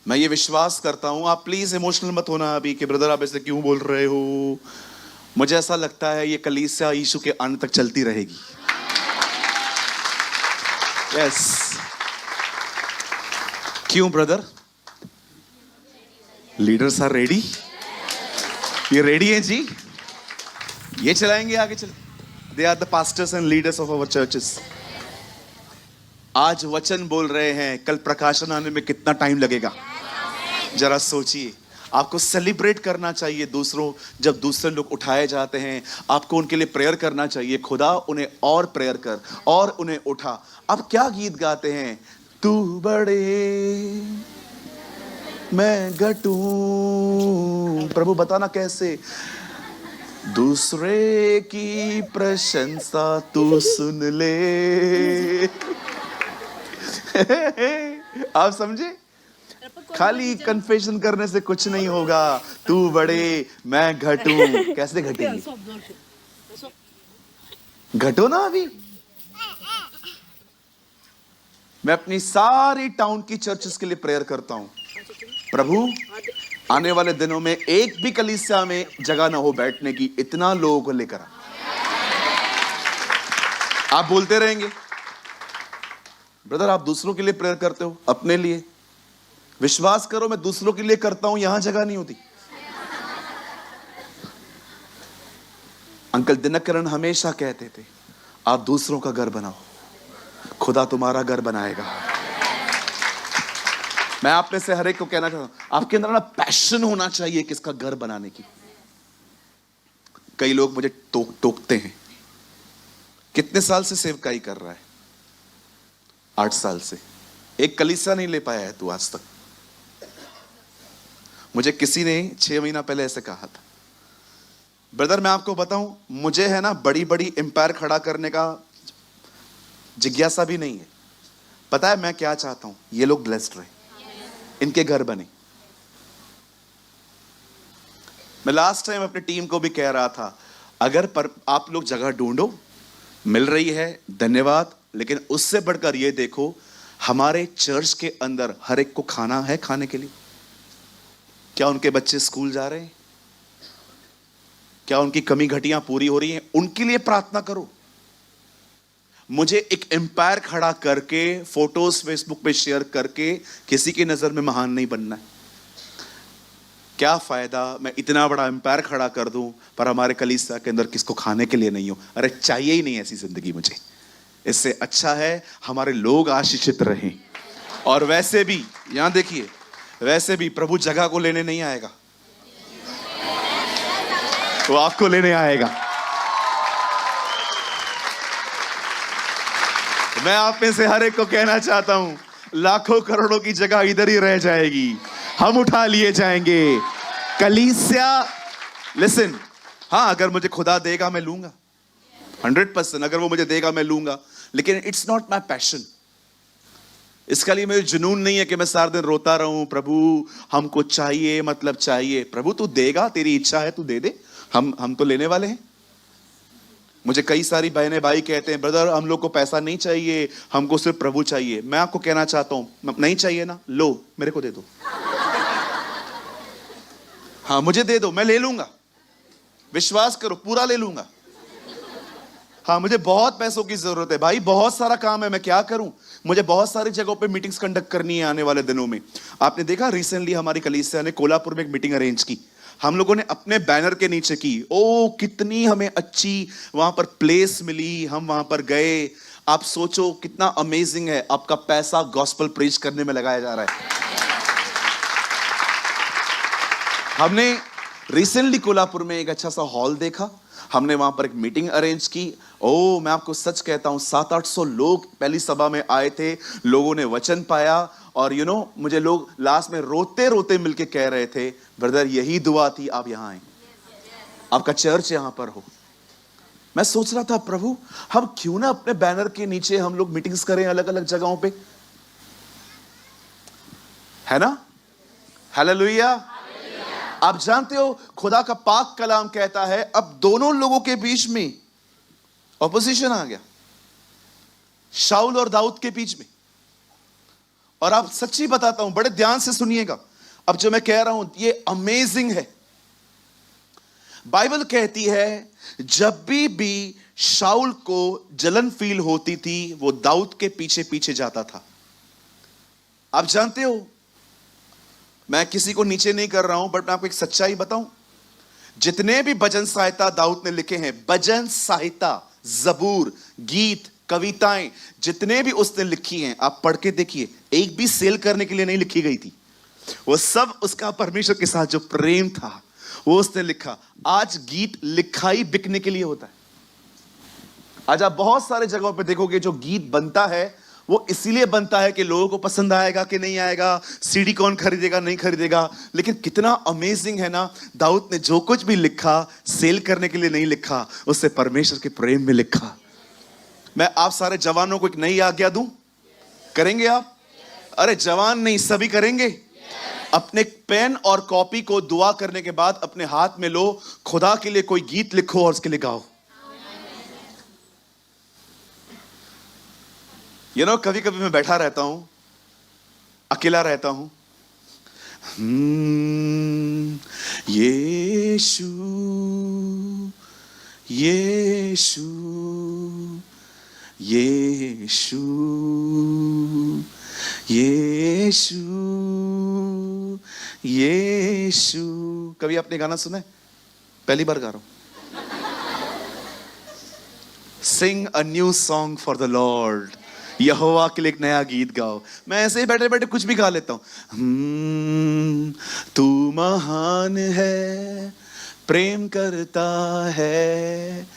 मैं ये विश्वास करता हूं, आप प्लीज इमोशनल मत होना अभी कि ब्रदर आप ऐसे क्यों बोल रहे हो। मुझे ऐसा लगता है ये कलीसिया यीशु के अंत तक चलती रहेगी। यस। क्यों ब्रदर? Leaders are ready. ये रेडी है जी, ये चलाएंगे आगे चल। They are the pastors and leaders of our churches. आज वचन बोल रहे हैं, कल प्रकाशन आने में कितना टाइम लगेगा जरा सोचिए। आपको सेलिब्रेट करना चाहिए दूसरों, जब दूसरे लोग उठाए जाते हैं आपको उनके लिए प्रेयर करना चाहिए। खुदा उन्हें और प्रेयर कर और उन्हें उठा। आप क्या गीत गाते हैं? तू बड़े मैं घटूं। प्रभु बताना कैसे? दूसरे की प्रशंसा तू सुन ले। आप समझे? खाली कन्फेशन करने से कुछ नहीं होगा। तू बड़े मैं घटूं। कैसे घटेंगे? घटो ना अभी। मैं अपनी सारी टाउन की चर्चेस के लिए प्रेयर करता हूं, प्रभु आने वाले दिनों में एक भी कलीसिया में जगह ना हो बैठने की, इतना लोगों को लेकर आप बोलते रहेंगे। ब्रदर आप दूसरों के लिए प्रेयर करते हो, अपने लिए विश्वास करो मैं दूसरों के लिए करता हूं, यहां जगह नहीं होती। अंकल दिनकरण हमेशा कहते थे आप दूसरों का घर बनाओ, खुदा तुम्हारा घर बनाएगा। मैं आप में से हर एक को कहना चाहता हूं, आपके अंदर ना पैशन होना चाहिए किसका घर बनाने की। कई लोग मुझे टोकते हैं, कितने साल से सेवकाई कर रहा है? 8 साल से। एक कलीसिया नहीं ले पाया है तू आज तक। मुझे किसी ने 6 महीना पहले ऐसे कहा था। ब्रदर मैं आपको बताऊं, मुझे है ना बड़ी बड़ी एम्पायर खड़ा करने का जिज्ञासा भी नहीं है। पता है मैं क्या चाहता हूं? ये लोग ब्लेस्ड रहे, इनके घर बने। मैं लास्ट टाइम अपनी टीम को भी कह रहा था, अगर आप लोग जगह ढूंढो, मिल रही है धन्यवाद, लेकिन उससे बढ़कर ये देखो हमारे चर्च के अंदर हर एक को खाना है खाने के लिए। क्या उनके बच्चे स्कूल जा रहे हैं? क्या उनकी कमी घटियां पूरी हो रही हैं? उनके लिए प्रार्थना करो। मुझे एक एम्पायर खड़ा करके फोटोज फेसबुक पे शेयर करके किसी की नजर में महान नहीं बनना है। क्या फायदा मैं इतना बड़ा एम्पायर खड़ा कर दूं पर हमारे कलीसिया के अंदर किसको खाने के लिए नहीं हो? अरे चाहिए ही नहीं ऐसी जिंदगी मुझे। इससे अच्छा है हमारे लोग आशीषित रहें। और वैसे भी यहां देखिए, वैसे भी प्रभु जगह को लेने नहीं आएगा, वो आपको लेने आएगा। मैं आप में से हर एक को कहना चाहता हूं, लाखों करोड़ों की जगह इधर ही रह जाएगी, हम उठा लिए जाएंगे। कलीसिया लिसन, हाँ अगर मुझे खुदा देगा मैं लूंगा 100%, अगर वो मुझे देगा मैं लूंगा, लेकिन इट्स नॉट माई पैशन। इसके लिए मेरे जुनून नहीं है कि मैं सारा दिन रोता रहूं, प्रभु हमको चाहिए मतलब चाहिए। प्रभु तू देगा, तेरी इच्छा है तू दे दे, हम तो लेने वाले हैं। मुझे कई सारी बहनें भाई कहते हैं, ब्रदर हम लोग को पैसा नहीं चाहिए, हमको सिर्फ प्रभु चाहिए। मैं आपको कहना चाहता हूं, नहीं चाहिए ना, लो मेरे को दे दो। हाँ मुझे दे दो, मैं ले लूंगा, विश्वास करो पूरा ले लूंगा। हाँ मुझे बहुत पैसों की जरूरत है भाई, बहुत सारा काम है, मैं क्या करूं? मुझे बहुत सारी जगहों पे मीटिंग्स कंडक्ट करनी है आने वाले दिनों में। आपने देखा रिसेंटली हमारी कलीसिया ने कोल्हापुर में एक मीटिंग अरेंज की, हम लोगों ने अपने बैनर के नीचे की। ओ कितनी हमें अच्छी वहां पर प्लेस मिली, हम वहां पर गए। आप सोचो कितना अमेजिंग है, आपका पैसा गॉस्पेल प्रीच करने में लगाया जा रहा है। हमने रिसेंटली कोल्हापुर में एक अच्छा सा हॉल देखा, हमने वहां पर एक मीटिंग अरेंज की। ओ मैं आपको सच कहता हूं 700-800 लोग पहली सभा में आए थे, लोगों ने वचन पाया। और मुझे लोग लास्ट में रोते रोते मिलके कह रहे थे, ब्रदर यही दुआ थी आप यहां आए, आपका चर्च यहां पर हो। मैं सोच रहा था प्रभु हम क्यों ना अपने बैनर के नीचे हम लोग मीटिंग्स करें अलग अलग जगहों पे, है ना? हालेलुया। आप जानते हो खुदा का पाक कलाम कहता है अब दोनों लोगों के बीच में ऑपोजिशन आ गया, शाऊल और दाऊद के बीच में। और आप सच्ची बताता हूं, बड़े ध्यान से सुनिएगा, अब जो मैं कह रहा हूं ये अमेजिंग है। बाइबल कहती है जब भी शाऊल को जलन फील होती थी, वो दाऊद के पीछे पीछे जाता था। आप जानते हो, मैं किसी को नीचे नहीं कर रहा हूं, बट मैं आपको एक सच्चाई बताऊं, जितने भी भजन साहित्य दाऊद ने लिखे हैं, भजन साहित्य, जबूर, गीत, कविताएं, जितने भी उसने लिखी हैं, आप पढ़ के देखिए, एक भी सेल करने के लिए नहीं लिखी गई थी। वो सब उसका परमेश्वर के साथ जो प्रेम था वो उसने लिखा। आज गीत लिखा ही बिकने के लिए होता है। आज आप बहुत सारे जगहों पे देखोगे जो गीत बनता है वो इसीलिए बनता है कि लोगों को पसंद आएगा कि नहीं आएगा, सीडी कौन खरीदेगा नहीं खरीदेगा। लेकिन कितना अमेजिंग है ना, दाऊद ने जो कुछ भी लिखा सेल करने के लिए नहीं लिखा, उससे परमेश्वर के प्रेम में लिखा। मैं आप सारे जवानों को एक नई आज्ञा दूं, करेंगे आप? अरे जवान नहीं, सभी करेंगे। अपने पेन और कॉपी को दुआ करने के बाद अपने हाथ में लो, खुदा के लिए कोई गीत लिखो और उसके लिए गाओ। कभी कभी मैं बैठा रहता हूं, अकेला रहता हूं, यीशु यीशु यीशु यीशु यीशु। कभी आपने गाना सुना है? पहली बार गा रहा हूं। Sing a new song for the Lord, यहोवा के लिए एक नया गीत गाओ। मैं ऐसे ही बैठे बैठे कुछ भी गा लेता हूं। तू महान है, प्रेम करता है,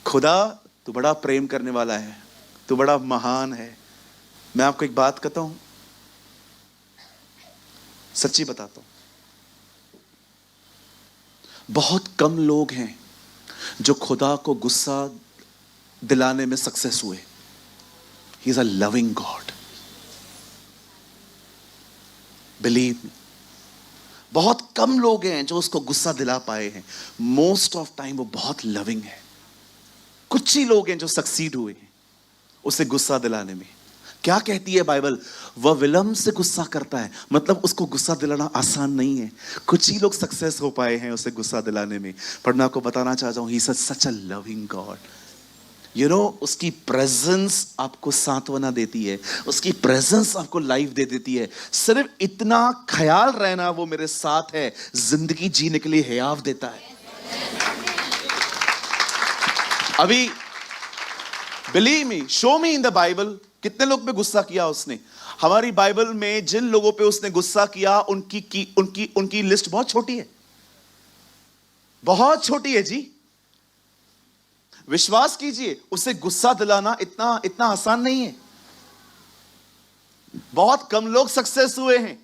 खुदा तू बड़ा प्रेम करने वाला है, तू बड़ा महान है। मैं आपको एक बात कहता हूं, सच्ची बताता हूं, बहुत कम लोग हैं जो खुदा को गुस्सा दिलाने में सक्सेस हुए। He is a loving God. Believe me. बहुत कम लोग हैं जो उसको गुस्सा दिला पाए हैं। मोस्ट ऑफ टाइम वो बहुत लविंग है। कुछ ही लोग हैं जो सक्सीड हुए हैं उसे गुस्सा दिलाने में। क्या कहती है बाइबल? वह विलंब से गुस्सा करता है, मतलब उसको गुस्सा दिलाना आसान नहीं है। कुछ ही लोग सक्सेस हो पाए हैं उसे गुस्सा दिलाने में। पर मैं आपको बताना चाहता हूं, he is such a loving God. उसकी प्रेजेंस आपको सांत्वना देती है, उसकी प्रेजेंस आपको लाइफ दे देती है। सिर्फ इतना ख्याल रहना वो मेरे साथ है, जिंदगी जीने के लिए हयाव देता है। अभी believe me, show me in the Bible कितने लोग पे गुस्सा किया उसने। हमारी बाइबल में जिन लोगों पे उसने गुस्सा किया उनकी लिस्ट बहुत छोटी है, बहुत छोटी है जी। विश्वास कीजिए, उसे गुस्सा दिलाना इतना आसान नहीं है। बहुत कम लोग सक्सेस हुए हैं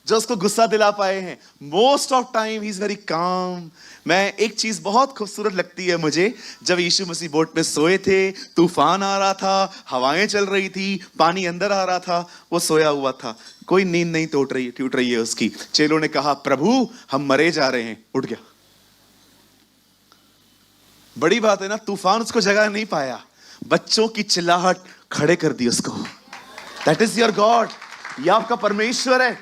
जो उसको गुस्सा दिला पाए हैं। Most of time he is very calm. मैं एक चीज बहुत खूबसूरत लगती है मुझे, जब यीशु मसीह बोट में सोए थे, तूफान आ रहा था, हवाएं चल रही थी, पानी अंदर आ रहा था, वो सोया हुआ था, कोई नींद नहीं टूट रही है उसकी। चेलों ने कहा, प्रभु हम मरे जा रहे हैं। उठ गया। बड़ी बात है ना, तूफान उसको जगह नहीं पाया, बच्चों की चिल्लाहट खड़े कर दी उसको। दैट इज योर गॉड, ये आपका परमेश्वर है।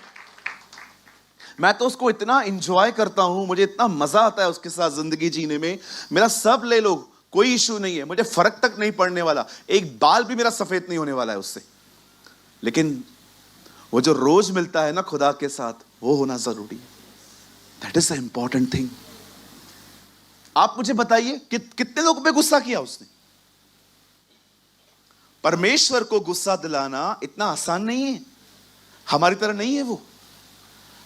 मैं तो उसको इतना एंजॉय करता हूं, मुझे इतना मजा आता है उसके साथ जिंदगी जीने में। मेरा सब ले लो, कोई इशू नहीं है, मुझे फर्क तक नहीं पड़ने वाला, एक बाल भी मेरा सफेद नहीं होने वाला है उससे। लेकिन वो जो रोज मिलता है ना खुदा के साथ, वो होना जरूरी है। That is the important thing. आप मुझे बताइए कितने लोगों पे गुस्सा किया उसने। परमेश्वर को गुस्सा दिलाना इतना आसान नहीं है, हमारी तरह नहीं है वो।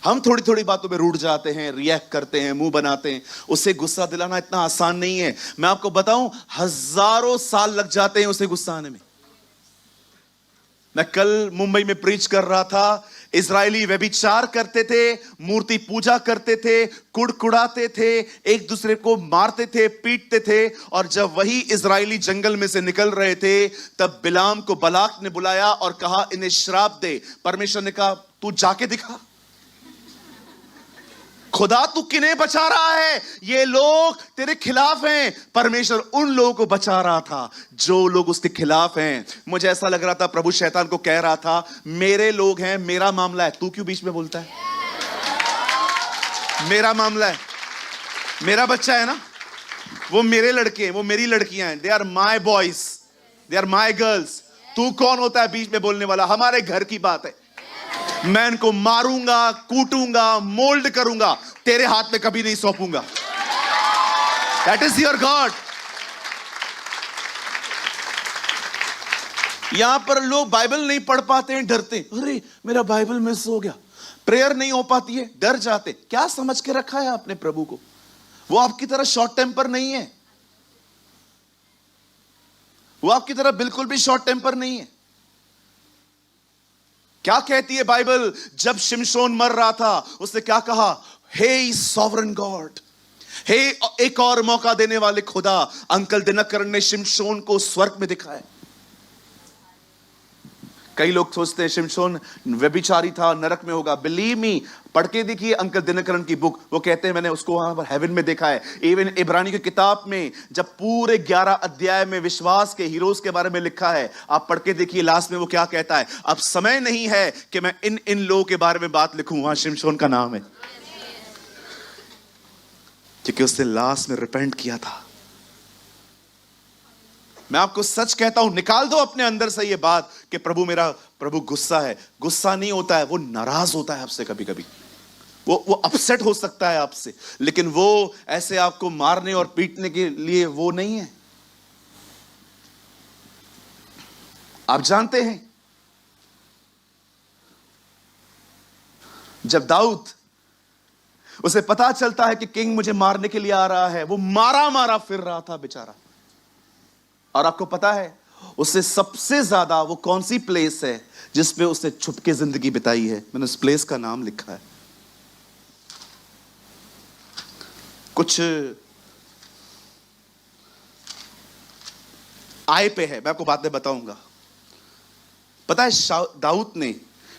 हम थोड़ी थोड़ी बातों में रूठ जाते हैं, रिएक्ट करते हैं, मुंह बनाते हैं। उसे गुस्सा दिलाना इतना आसान नहीं है। मैं आपको बताऊं, हजारों साल लग जाते हैं उसे गुस्सा आने में। मैं कल मुंबई में प्रीच कर रहा था। इजरायली व्यभिचार करते थे, मूर्ति पूजा करते थे, कुड़कुड़ाते थे, एक दूसरे को मारते थे, पीटते थे। और जब वही इजरायली जंगल में से निकल रहे थे, तब बिलाम को बलाक ने बुलाया और कहा, इन्हें श्राप दे। परमेश्वर ने कहा, तू जाके दिखा। खुदा तू किन्हें बचा रहा है? ये लोग तेरे खिलाफ हैं। परमेश्वर उन लोगों को बचा रहा था जो लोग उसके खिलाफ हैं। मुझे ऐसा लग रहा था प्रभु शैतान को कह रहा था, मेरे लोग हैं, मेरा मामला है, तू क्यों बीच में बोलता है? मेरा मामला है, मेरा बच्चा है ना, वो मेरे लड़के हैं, वो मेरी लड़कियां हैं, they are my boys, they are my girls. तू कौन होता है बीच में बोलने वाला? हमारे घर की बात है। मैं इनको मारूंगा, कूटूंगा, मोल्ड करूंगा, तेरे हाथ में कभी नहीं सौंपूंगा। That is your God. यहां पर लोग बाइबल नहीं पढ़ पाते हैं, डरते हैं, अरे मेरा बाइबल मिस हो गया, प्रेयर नहीं हो पाती है, डर जाते। क्या समझ के रखा है आपने प्रभु को? वो आपकी तरह शॉर्ट टेम्पर नहीं है, वो आपकी तरह बिल्कुल भी शॉर्ट टेम्पर नहीं है। क्या कहती है बाइबल? जब शिमशोन मर रहा था, उसने क्या कहा? हे सॉवरन गॉड, हे एक और मौका देने वाले खुदा। अंकल दिनकरण ने शिमशोन को स्वर्ग में दिखाया। कई लोग सोचते हैं शिमशोन व्यभिचारी था, नरक में होगा। बिलीव मी, पढ़ के देखिए अंकल दिनकरण की बुक, वो कहते हैं मैंने उसको वहां पर हेवन में देखा है। इवन इब्रानी की किताब में जब पूरे 11 अध्याय में विश्वास के हीरोज के बारे में लिखा है, आप पढ़ के देखिए, लास्ट में वो क्या कहता है? अब समय नहीं है कि मैं इन लोगों के बारे में बात लिखूं, वहां शिमशोन का नाम है, क्योंकि उसने लास्ट में रिपेंट किया था। मैं आपको सच कहता हूं, निकाल दो अपने अंदर से ये बात कि प्रभु गुस्सा है। गुस्सा नहीं होता है, वो नाराज होता है आपसे। कभी कभी वो अपसेट हो सकता है आपसे, लेकिन वो ऐसे आपको मारने और पीटने के लिए वो नहीं है। आप जानते हैं जब दाऊद, उसे पता चलता है कि किंग मुझे मारने के लिए आ रहा है, वो मारा मारा फिर रहा था बेचारा। और आपको पता है उससे सबसे ज्यादा वो कौन सी प्लेस है जिसपे उसने छुप के जिंदगी बिताई है? मैंने उस प्लेस का नाम लिखा है। कुछ आय पे है, मैं आपको बाद में बताऊंगा। पता है दाऊद ने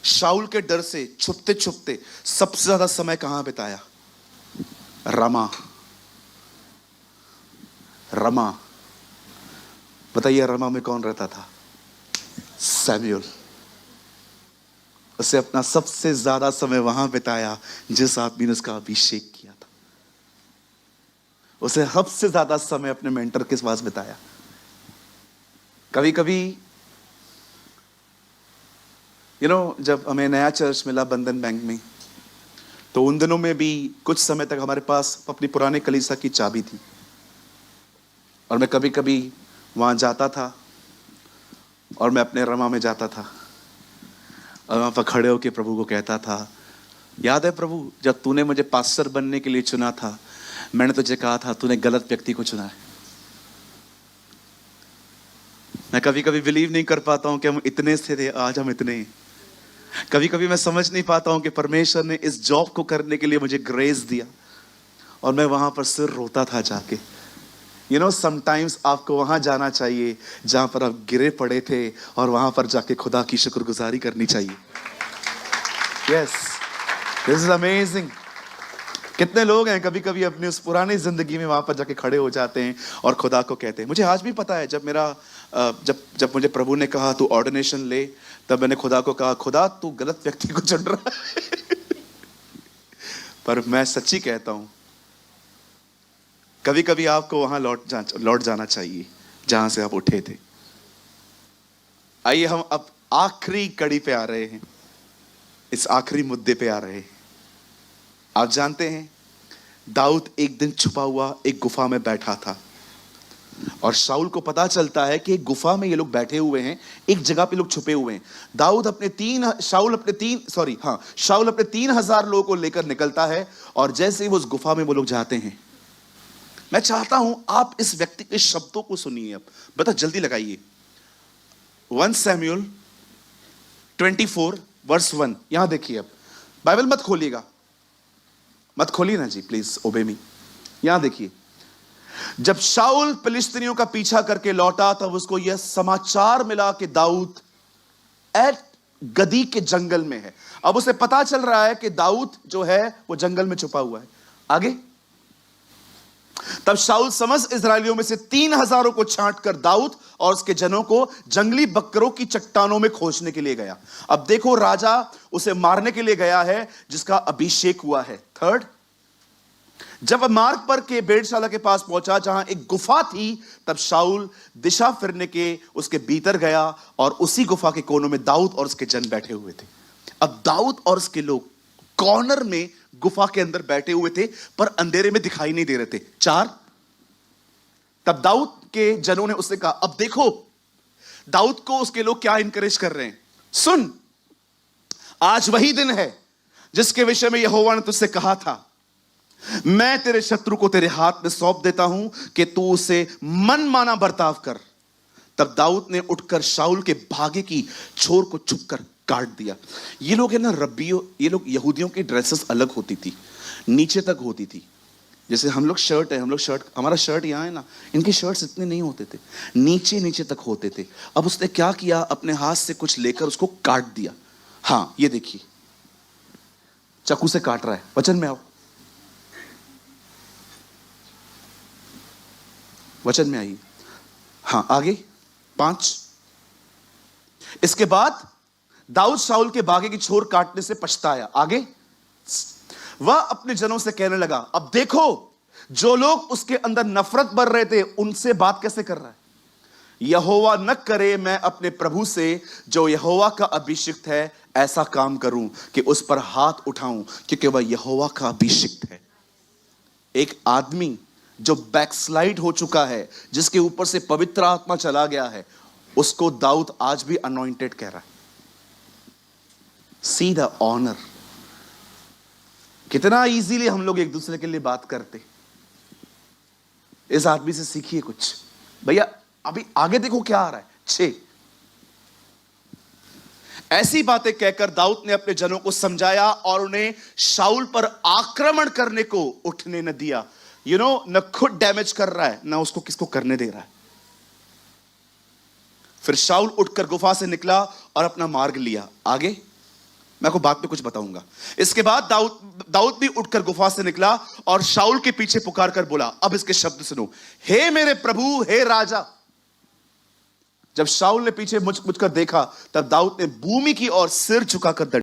शाऊल के डर से छुपते छुपते सबसे ज्यादा समय कहां बिताया? रमा। रमा, बताइए रमा में कौन रहता था? सैमुअल। उसे अपना सबसे ज्यादा समय वहां बिताया जिस आदमी ने उसका अभिषेक किया था। उसे सबसे ज्यादा समय अपने मेंटर के पास बिताया। कभी कभी जब हमें नया चर्च मिला बंधन बैंक में, तो उन दिनों में भी कुछ समय तक हमारे पास अपनी पुराने कलीसिया की चाबी थी, और मैं कभी कभी वहां जाता था और मैं अपने रमा में जाता था और वहां पर खड़े होकर प्रभु को कहता था, याद है प्रभु जब तूने मुझे पास्टर बनने के लिए चुना था, मैंने तुझे कहा था तूने गलत व्यक्ति को चुना है। मैं कभी कभी बिलीव नहीं कर पाता हूं कि हम इतने से थे, आज हम इतने। कभी कभी मैं समझ नहीं पाता हूं कि परमेश्वर ने इस जॉब को करने के लिए मुझे ग्रेस दिया, और मैं वहां पर सिर रोता था जाके। समटाइम्स आपको वहां जाना चाहिए जहां पर आप गिरे पड़े थे, और वहां पर जाके खुदा की शुक्रगुजारी करनी चाहिए। Yes, this is amazing. कितने लोग हैं कभी कभी अपनी उस पुरानी जिंदगी में वहां पर जाके खड़े हो जाते हैं और खुदा को कहते हैं। मुझे आज भी पता है जब मुझे प्रभु ने कहा तू ऑर्डिनेशन ले, तब मैंने खुदा को कहा, खुदा तू गलत व्यक्ति को चुन रहा है। पर मैं सच्ची कहता हूं, कभी कभी आपको वहां लौट जाना चाहिए जहां से आप उठे थे। आइए हम अब आखिरी कड़ी पे आ रहे हैं, इस आखिरी मुद्दे पे आ रहे हैं। आप जानते हैं दाऊद एक दिन छुपा हुआ एक गुफा में बैठा था, और शाऊल को पता चलता है कि एक गुफा में ये लोग बैठे हुए हैं, एक जगह पे लोग छुपे हुए हैं। शाऊल अपने 3,000 लोगों को लेकर निकलता है, और जैसे ही वो उस गुफा में वो लोग जाते हैं, मैं चाहता हूं आप इस व्यक्ति के शब्दों को सुनिए। अब बता जल्दी लगाइए, 1 सैमुअल 24 वर्स 1। यहां देखिए, अब बाइबल मत खोलिएगा, मत खोलिए ना जी, प्लीज ओबे मी। यहां देखिए, जब शाऊल फिलिस्तीनियों का पीछा करके लौटा, तब उसको यह समाचार मिला कि दाऊद एट गदी के जंगल में है। अब उसे पता चल रहा है कि दाऊद जो है वो जंगल में छुपा हुआ है। आगे, तब शाऊल समस्त इस्राएलियों में से 3,000 को छांट कर दाऊद और उसके जनों को जंगली बकरों की चट्टानों में खोजने के लिए गया। अब देखो, राजा उसे मारने के लिए गया है जिसका अभिषेक हुआ है। थर्ड, जब मार्ग पर के भेड़शाला के पास पहुंचा जहां एक गुफा थी, तब शाऊल दिशा फिरने के उसके भीतर गया और उसी गुफा के कोनों में दाऊद और उसके जन बैठे हुए थे। अब दाऊद और उसके लोग कॉर्नर में गुफा के अंदर बैठे हुए थे, पर अंधेरे में दिखाई नहीं दे रहे थे। 4, तब दाऊद के जनों ने उससे कहा, अब देखो दाऊद को उसके लोग क्या इंकरेज कर रहे हैं। सुन, आज वही दिन है जिसके विषय में यहोवा ने तुझसे कहा था, मैं तेरे शत्रु को तेरे हाथ में सौंप देता हूं कि तू उसे मनमाना बर्ताव कर। तब दाऊद ने उठकर शाऊल के भागे की छोर को छुपकर काट दिया। ये लोग है ना रब्बियों, ये लोग यहूदियों की ड्रेसेस अलग होती थी, नीचे तक होती थी। जैसे हम लोग शर्ट है, हमारा शर्ट यहां है ना, इनके शर्ट्स इतने नहीं होते थे, नीचे नीचे तक होते थे। अब उसने क्या किया, अपने हाथ से कुछ लेकर उसको काट दिया। हां, ये देखिए, चाकू से काट रहा है। वचन में आओ, वचन में आइए। हां, आगे 5, इसके बाद दाऊद शाऊल के भागे की छोर काटने से पछताया। आगे, वह अपने जनों से कहने लगा, अब देखो जो लोग उसके अंदर नफरत भर रहे थे उनसे बात कैसे कर रहा है। यहोवा न करे मैं अपने प्रभु से जो यहोवा का अभिषिक्त है ऐसा काम करूं कि उस पर हाथ उठाऊं, क्योंकि वह यहोवा का अभिषिक्त है। एक आदमी जो बैकस्लाइड हो चुका है, जिसके ऊपर से पवित्र आत्मा चला गया है, उसको दाऊद आज भी अनॉइंटेड कह रहा है। See the honour. कितना इजीली हम लोग एक दूसरे के लिए बात करते। इस आदमी से सीखिए कुछ भैया। अभी आगे देखो क्या आ रहा है। 6, ऐसी बातें कहकर दाऊद ने अपने जनों को समझाया और उन्हें शाऊल पर आक्रमण करने को उठने न दिया। न खुद डैमेज कर रहा है, ना उसको किसको करने दे रहा है। फिर शाऊल उठकर गुफा से निकला और अपना मार्ग लिया। आगे मैं आपको बाद में कुछ बताऊंगा। इसके बाद दाऊद भी उठकर गुफा से निकला और शाऊल के पीछे पुकार कर बोला। अब इसके शब्द सुनो, हे मेरे प्रभु, हे राजा। जब शाऊल ने पीछे मुझकर देखा, तब दाऊद ने भूमि की ओर सिर झुकाकर